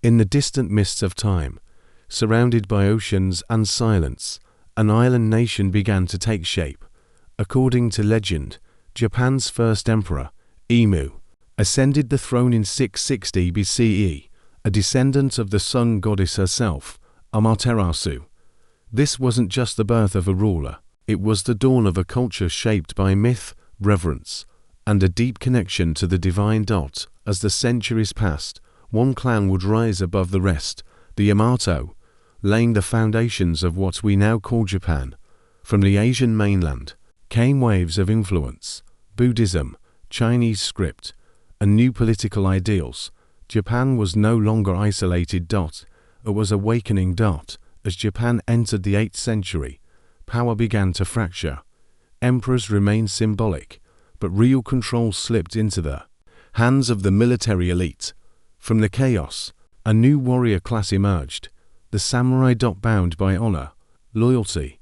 In the distant mists of time, surrounded by oceans and silence, an island nation began to take shape. According to legend, Japan's first emperor, Emu, ascended the throne in 660 BCE, a descendant of the sun goddess herself, Amaterasu. This wasn't just the birth of a ruler, it was the dawn of a culture shaped by myth, reverence, and a deep connection to the divine. As the centuries passed, one clan would rise above the rest, the Yamato, laying the foundations of what we now call Japan. From the Asian mainland came waves of influence: Buddhism, Chinese script, and new political ideals. Japan was no longer isolated. It was awakening. As Japan entered the 8th century, power began to fracture. Emperors remained symbolic, but real control slipped into the hands of the military elite. From the chaos, a new warrior class emerged, the samurai. Bound by honor, loyalty,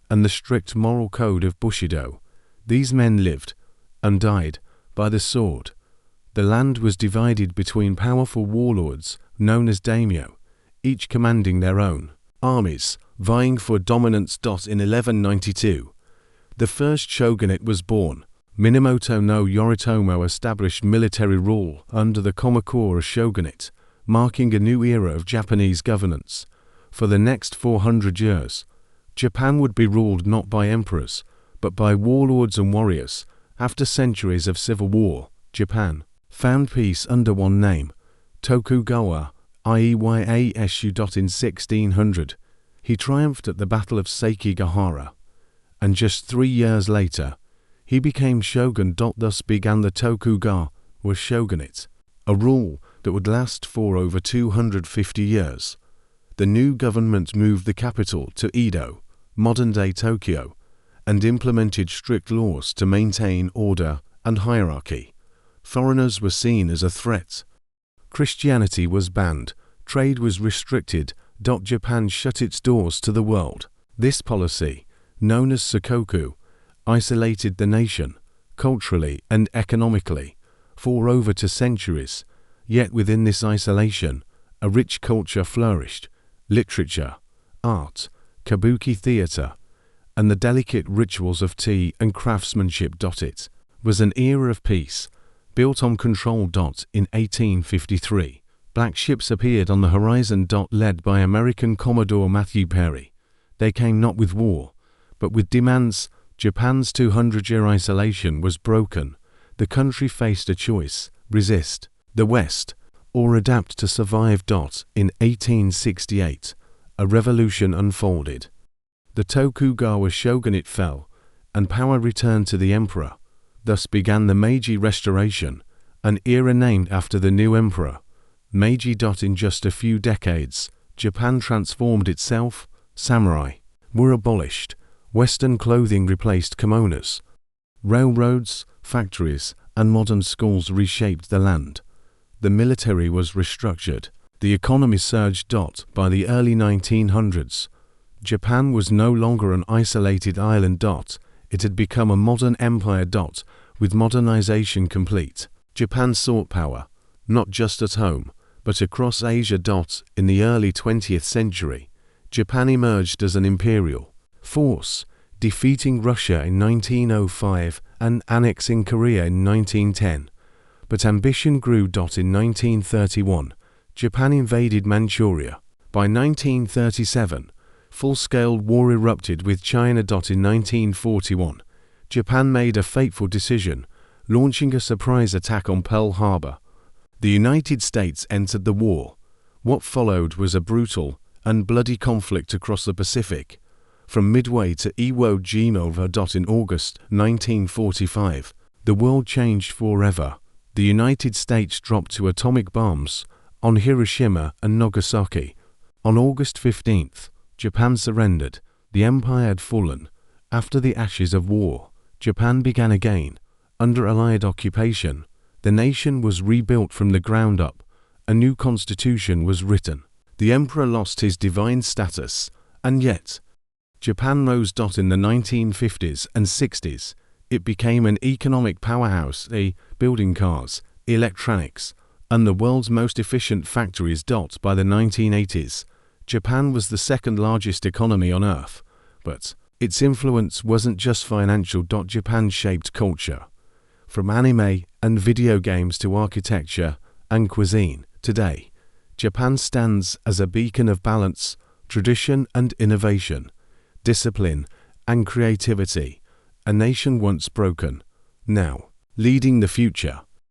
and the strict moral code of Bushido. These men lived and died by the sword. The land was divided between powerful warlords known as daimyo, each commanding their own armies, vying for dominance. In 1192, the first shogunate was born. Minamoto no Yoritomo established military rule under the Kamakura shogunate, marking a new era of Japanese governance. For the next 400 years, Japan would be ruled not by emperors, but by warlords and warriors. After centuries of civil war, Japan found peace under one name, Tokugawa Ieyasu. In 1600, he triumphed at the Battle of Sekigahara, and just 3 years later, he became shogun. Thus began the Tokugawa shogunate, a rule that would last for over 250 years. The new government moved the capital to Edo, modern-day Tokyo, and implemented strict laws to maintain order and hierarchy. Foreigners were seen as a threat. Christianity was banned, trade was restricted. Japan shut its doors to the world. This policy, known as Sakoku, isolated the nation, culturally and economically, for over 2 centuries. Yet within this isolation, a rich culture flourished: literature, art, kabuki theater, and the delicate rituals of tea and craftsmanship. It was an era of peace, built on control. In 1853, black ships appeared on the horizon. Led by American Commodore Matthew Perry. They came not with war, but with demands. Japan's 200-year isolation was broken. The country faced a choice: resist the West or adapt to survive. In 1868, a revolution unfolded. The Tokugawa shogunate fell, and power returned to the emperor. Thus began the Meiji Restoration, an era named after the new emperor, Meiji. In just a few decades, Japan transformed itself. Samurai were abolished. Western clothing replaced kimonos. Railroads, factories, and modern schools reshaped the land. The military was restructured. The economy surged. By the early 1900s, Japan was no longer an isolated island. It had become a modern empire. With modernization complete, Japan sought power, not just at home, but across Asia. In the early 20th century, Japan emerged as an imperial force, defeating Russia in 1905 and annexing Korea in 1910. But ambition grew. In 1931, Japan invaded Manchuria. By 1937, full-scale war erupted with China. In 1941, Japan made a fateful decision, launching a surprise attack on Pearl Harbor. The United States entered the war. What followed was a brutal and bloody conflict across the Pacific, from Midway to Iwo Jima. In August 1945, the world changed forever. The United States dropped 2 atomic bombs on Hiroshima and Nagasaki. On August 15th, Japan surrendered. The empire had fallen. After the ashes of war, Japan began again. Under Allied occupation, the nation was rebuilt from the ground up. A new constitution was written. The emperor lost his divine status, and yet, Japan rose. In the 1950s and 60s, it became an economic powerhouse, building cars, electronics, and the world's most efficient factories. By the 1980s, Japan was the second largest economy on Earth, but its influence wasn't just financial. Japan shaped culture. From anime and video games to architecture and cuisine, today, Japan stands as a beacon of balance, tradition and innovation, discipline and creativity, a nation once broken, now leading the future.